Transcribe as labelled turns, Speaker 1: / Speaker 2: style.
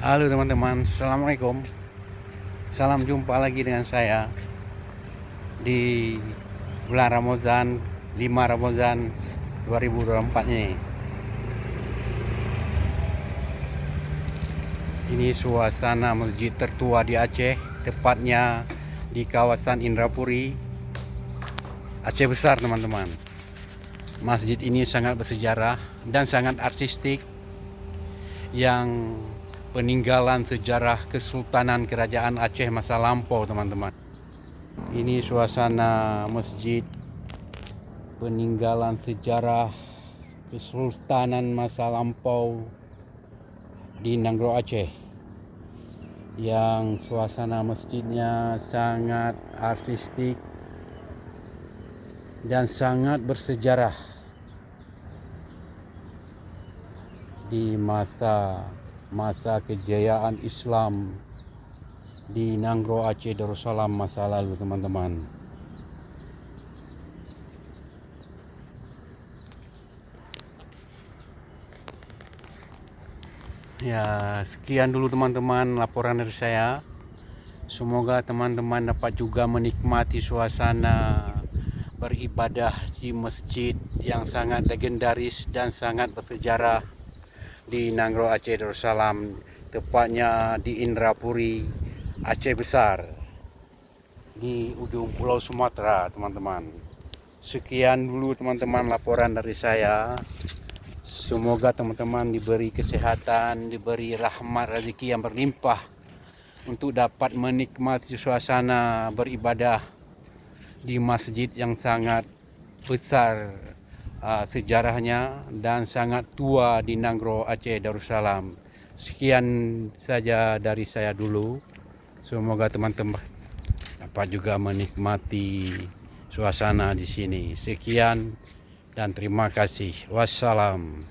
Speaker 1: Halo teman-teman, Assalamualaikum. Salam jumpa lagi dengan saya di bulan Ramadan 5 Ramadan 2024 ini. Ini suasana masjid tertua di Aceh, tepatnya di kawasan Indrapuri, Aceh Besar teman-teman. Masjid ini sangat bersejarah dan sangat artistik, yang peninggalan sejarah Kesultanan Kerajaan Aceh masa lampau teman-teman. Ini suasana masjid peninggalan sejarah Kesultanan masa lampau di Nanggro Aceh, yang suasana masjidnya sangat artistik dan sangat bersejarah di masa kejayaan Islam di Nanggro Aceh Darussalam masa lalu teman-teman. Ya, sekian dulu teman-teman laporan dari saya. Semoga teman-teman dapat juga menikmati suasana beribadah di masjid yang sangat legendaris dan sangat bersejarah di Nanggro Aceh Darussalam, tepatnya di Indrapuri, Aceh Besar, di ujung Pulau Sumatera teman-teman. Sekian dulu teman-teman laporan dari saya. Semoga teman-teman diberi kesehatan, diberi rahmat rezeki yang berlimpah untuk dapat menikmati suasana beribadah di masjid yang sangat besar sejarahnya dan sangat tua di Nanggro Aceh Darussalam. Sekian saja dari saya dulu. Semoga teman-teman dapat juga menikmati suasana di sini. Sekian dan terima kasih. Wassalam.